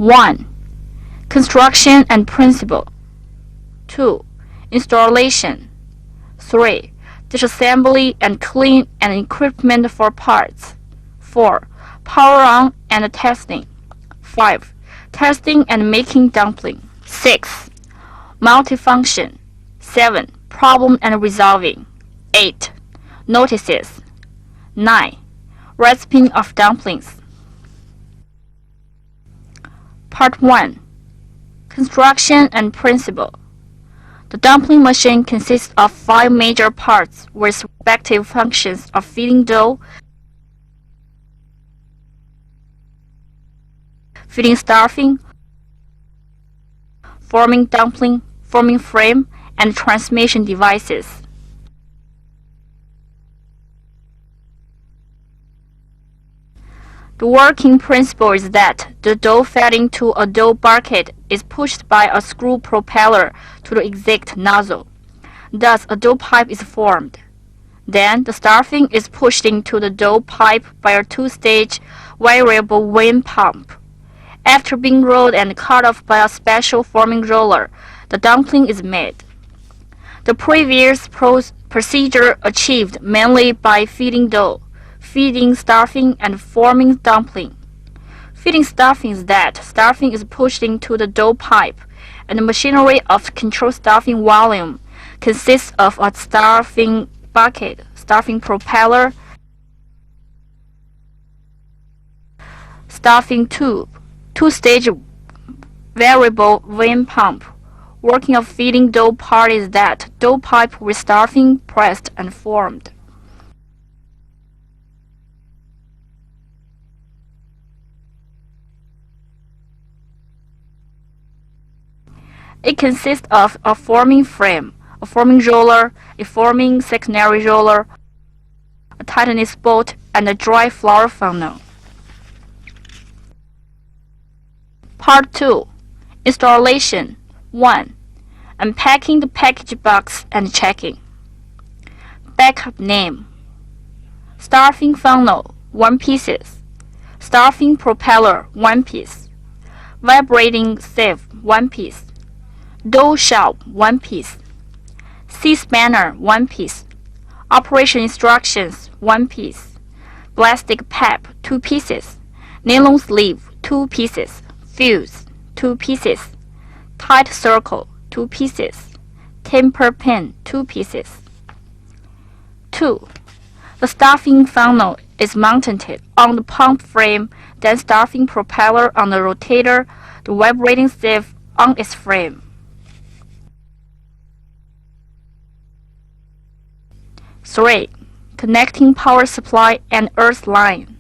1. Construction and principle. 2. Installation. 3. Disassembly and clean and equipment for parts. 4. Power on and testing. 5. Testing and making dumpling. 6. Multifunction. 7. Problem and resolving. 8. Notices. 9. Recipe of dumplings. Part 1. Construction and principle. The dumpling machine consists of 5 major parts with respective functions of feeding dough, feeding stuffing, forming dumpling, forming frame, and transmission devices. The working principle is that the dough fed into a dough bucket is pushed by a screw propeller to the exit nozzle. Thus, a dough pipe is formed. Then, the stuffing is pushed into the dough pipe by a 2-stage variable wind pump. After being rolled and cut off by a special forming roller, the dumpling is made. The previous procedure achieved mainly by feeding dough, feeding stuffing, and forming dumpling. Feeding stuffing is that stuffing is pushed into the dough pipe, and the machinery of control stuffing volume consists of a stuffing bucket, stuffing propeller, stuffing tube, 2-stage variable wind pump. Working of feeding dough part is that dough pipe with stuffing pressed and formed. It consists of a forming frame, a forming roller, a forming secondary roller, a tightness bolt, and a dry flour funnel. Part 2. Installation. 1. Unpacking the package box and checking. Backup name. Stuffing funnel, 1 piece. Stuffing propeller, 1 piece. Vibrating sieve, 1 piece. Dough shell, 1 piece. C-spanner, 1 piece. Operation instructions, 1 piece. Plastic pipe, 2 pieces. Nylon sleeve, 2 pieces. Fuse, 2 pieces. Tight circle, 2 pieces. Temper pin, 2 pieces. 2. The stuffing funnel is mounted on the pump frame, then stuffing propeller on the rotator, the vibrating sieve on its frame. 3. Connecting power supply and earth line.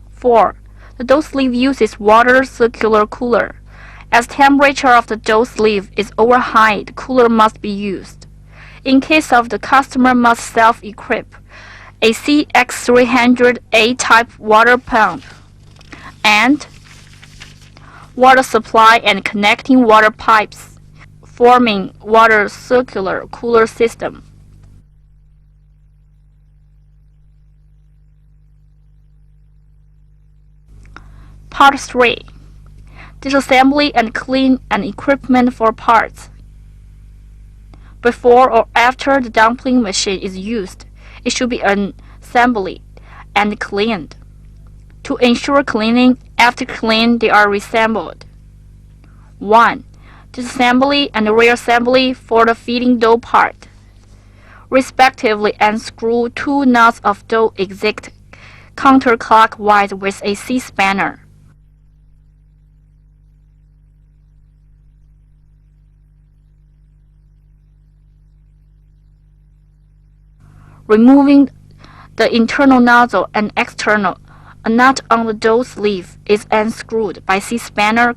4. The dough sleeve uses water circular cooler. As temperature of the dough sleeve is over high, the cooler must be used. In case of the customer must self-equip a CX300A type water pump and water supply and connecting water pipes, forming water circular cooler system. Part 3. Disassembly and clean and equipment for parts. Before or after the dumpling machine is used, it should be assembled and cleaned. To ensure cleaning, after cleaning they are reassembled. 1. Disassembly and reassembly for the feeding dough part. Respectively unscrew 2 nuts of dough exit counterclockwise with a C-spanner. Removing the internal nozzle and external, a nut on the dough sleeve is unscrewed by C-spanner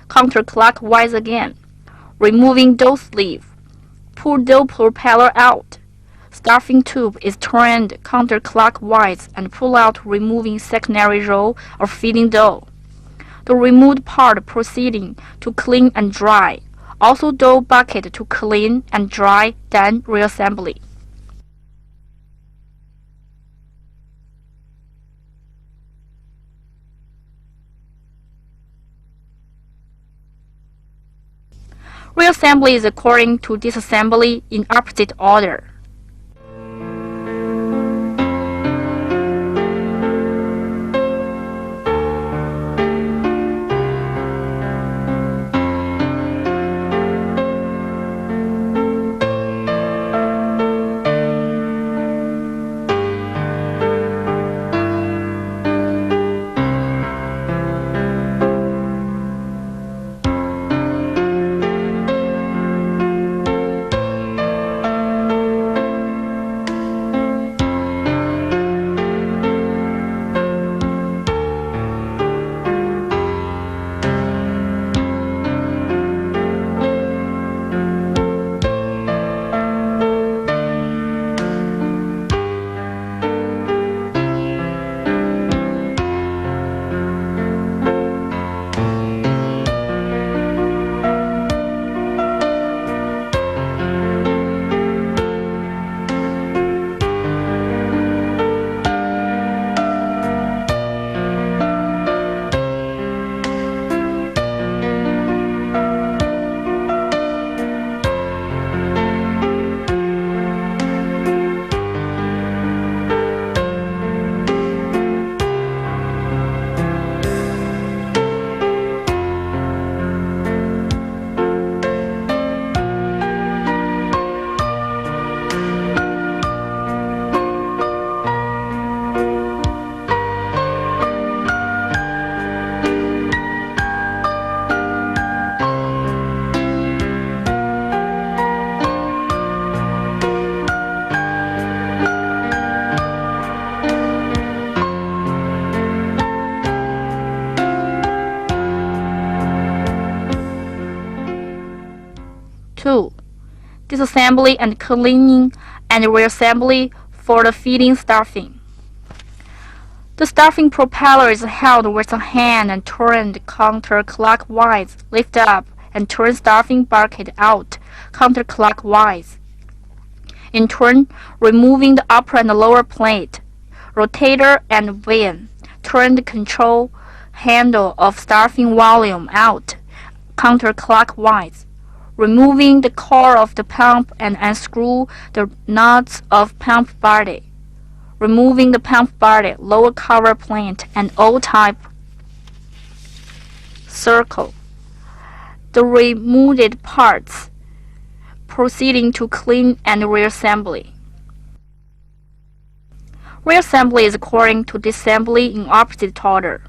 counterclockwise again. Removing dough sleeve. Pull dough propeller out. Stuffing tube is turned counterclockwise and pull out, removing secondary roll of feeding dough. The removed part proceeding to clean and dry. Also dough bucket to clean and dry, then reassembly. Reassembly is according to disassembly in opposite order. Two, disassembly and cleaning and reassembly for the feeding stuffing. The stuffing propeller is held with a hand and turned counterclockwise. Lift up and turn stuffing bucket out counterclockwise. In turn, removing the upper and lower plate, rotator and vane. Turn the control handle of stuffing volume out counterclockwise. Removing the core of the pump and unscrew the nuts of pump body. Removing the pump body, lower cover plate, and O-type circle. The removed parts. Proceeding to clean and reassembly. Reassembly is according to disassembly in opposite order.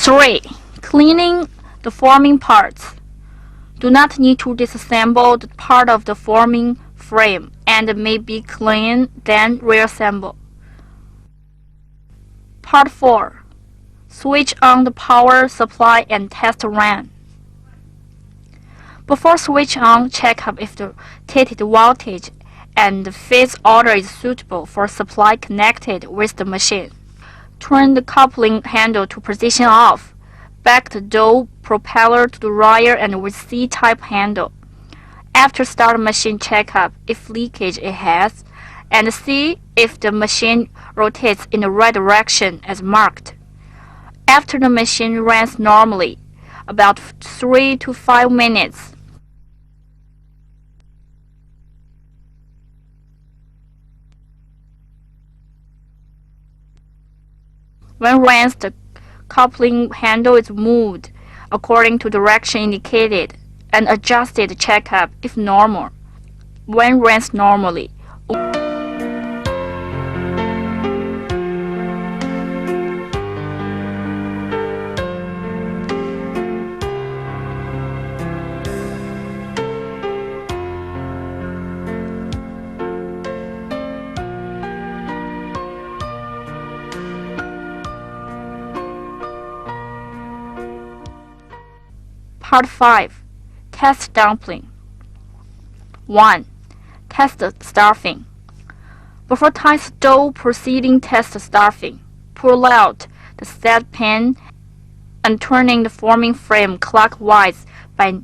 Three, cleaning the forming parts. Do not need to disassemble the part of the forming frame and may be cleaned, then reassemble. Part 4. Switch on the power supply and test run. Before switch on, check up if the rated voltage and phase order is suitable for supply connected with the machine. Turn the coupling handle to position off. Back the dough propeller to the rear and with C-type handle. After start machine, check up if leakage it has, and see if the machine rotates in the right direction as marked. After the machine runs normally, about 3 to 5 minutes, when runs, the coupling handle is moved according to direction indicated. and adjusted checkup if normal. When runs normally. Part 5. Test dumpling. 1. Test stuffing. Before test dough proceeding test stuffing, pull out the set pan and turning the forming frame clockwise by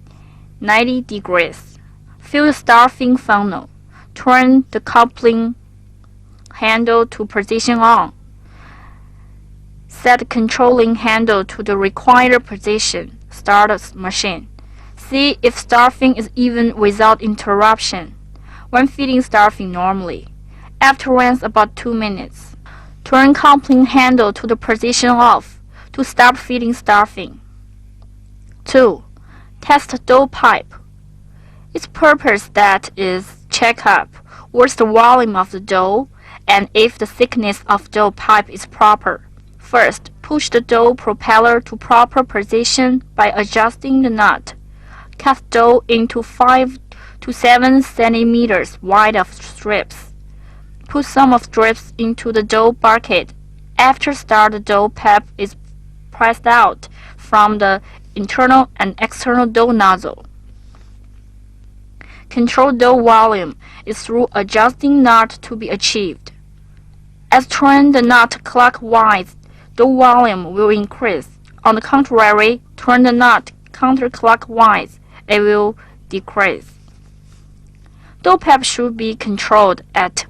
90 degrees. Fill the stuffing funnel. Turn the coupling handle to position on. Set the controlling handle to the required position. Start the machine. See if stuffing is even without interruption. When feeding stuffing normally. After runs about 2 minutes. Turn coupling handle to the position off to start feeding stuffing. 2. Test dough pipe. Its purpose that is check up what's the volume of the dough and if the thickness of dough pipe is proper. First, push the dough propeller to proper position by adjusting the nut. Cut dough into 5 to 7 centimeters wide of strips. Put some of strips into the dough bucket. After start, the dough pipe is pressed out from the internal and external dough nozzle. Control dough volume is through adjusting nut to be achieved. As turn the nut clockwise, dough volume will increase. On the contrary, turn the nut counterclockwise, it will decrease. Dough pipe should be controlled at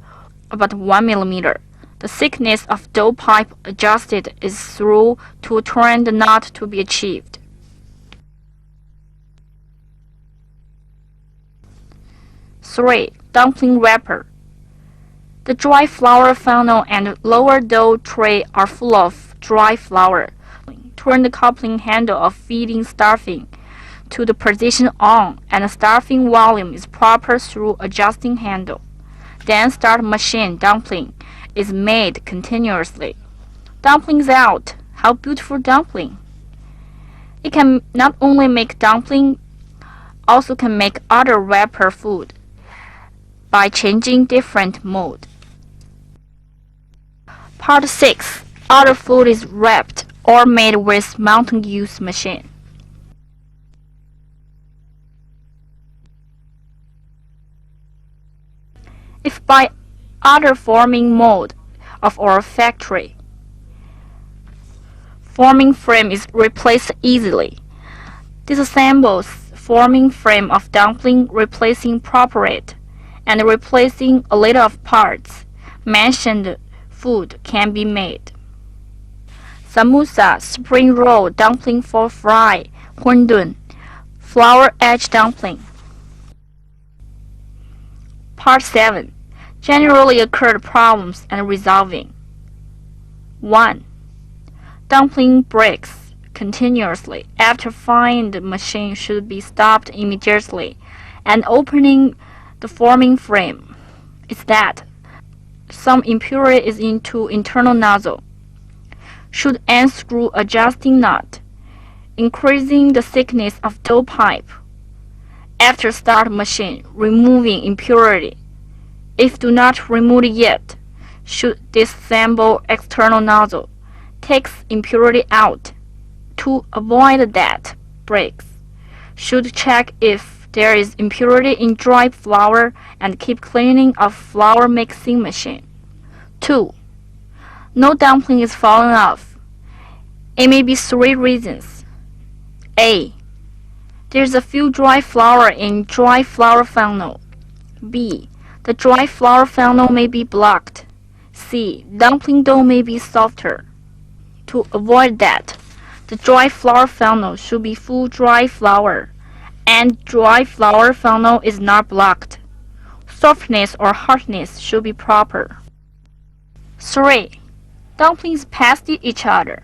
about 1 millimeter. The thickness of dough pipe adjusted is through to turn the nut to be achieved. 3. Dumpling wrapper. The dry flour funnel and lower dough tray are full of dry flour. Turn the coupling handle of feeding stuffing to the position on and the stuffing volume is proper through adjusting handle. Then start machine. Dumpling is made continuously. Dumplings out. How beautiful dumpling! It can not only make dumpling, also can make other wrapper food by changing different mode. Part 6. Other food is wrapped or made with multi-use machine. If by other forming mode of our factory, forming frame is replaced easily, disassembles forming frame of dumpling, replacing proper it, and replacing a little of parts, mentioned food can be made. Samosa, spring roll, dumpling for fry, hundun, flour edge dumpling. Part 7. Generally occurred problems and resolving. 1. Dumpling breaks continuously. After frying, the machine should be stopped immediately and opening the forming frame. Is that some impurity is into internal nozzle. Should unscrew adjusting nut, increasing the thickness of dough pipe. After start machine, removing impurity. If do not remove it yet, should disassemble external nozzle. Takes impurity out. To avoid that breaks, should check if there is impurity in dry flour and keep cleaning of flour mixing machine. 2. No dumpling is falling off. It may be 3 reasons. A. There's a few dry flour in dry flour funnel. B. The dry flour funnel may be blocked. C. Dumpling dough may be softer. To avoid that, the dry flour funnel should be full dry flour, and dry flour funnel is not blocked. Softness or hardness should be proper. 3. Dumplings past each other.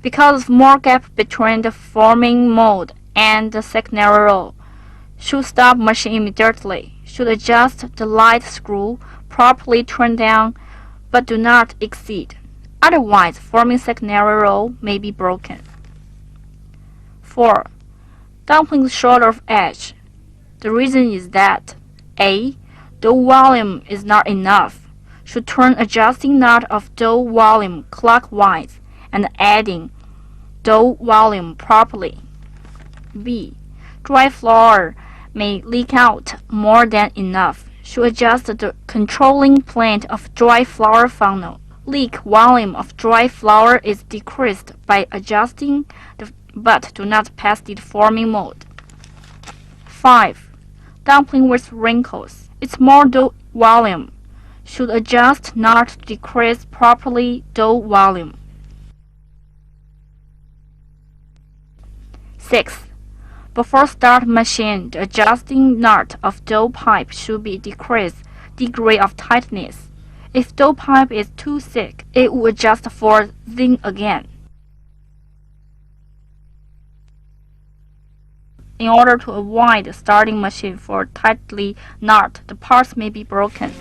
Because of more gap between the forming mold and the secondary roll. Should stop machine immediately. Should adjust the light screw, properly turn down, but do not exceed. Otherwise, forming secondary roll may be broken. 4. Dumplings short of edge. The reason is that A. Dough volume is not enough. Should turn adjusting knot of dough volume clockwise and adding dough volume properly. B. Dry flour may leak out more than enough. Should adjust the controlling plate of dry flour funnel. Leak volume of dry flour is decreased by adjusting but do not pass the forming mode. 5. Dumpling with wrinkles. It's more dough volume. Should adjust not to decrease properly dough volume. 6. Before start machine, the adjusting knot of dough pipe should be decreased degree of tightness. If dough pipe is too thick, it will adjust for thin again. In order to avoid starting machine for tightly knot, the parts may be broken.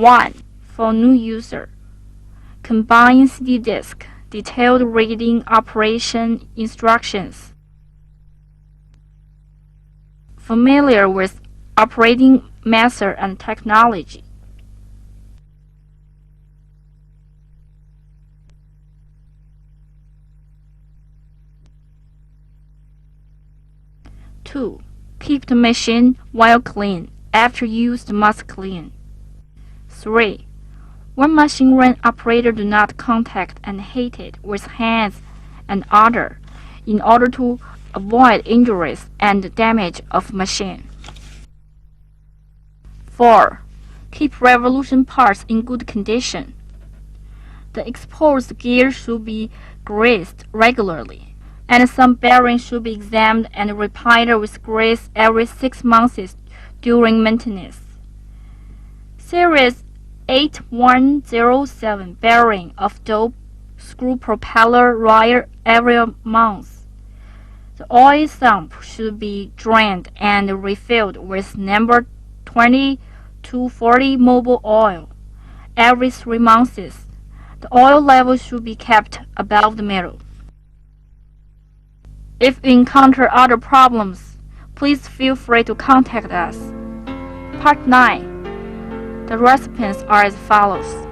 1. For new user. Combine CD disk, detailed reading operation instructions. Familiar with operating method and technology. Two. Keep the machine while clean. After use, must clean. 3. When machine run operator do not contact and hit it with hands and other in order to avoid injuries and damage of machine. 4. Keep revolution parts in good condition. The exposed gear should be greased regularly, and some bearings should be examined and repaired with grease every 6 months during maintenance. Series 8107 bearing of dough screw propeller wire every month. The oil sump should be drained and refilled with number 20 to 40 mobile oil every 3 months. The oil level should be kept above the middle. If you encounter other problems, please feel free to contact us. Part 9. The recipes are as follows.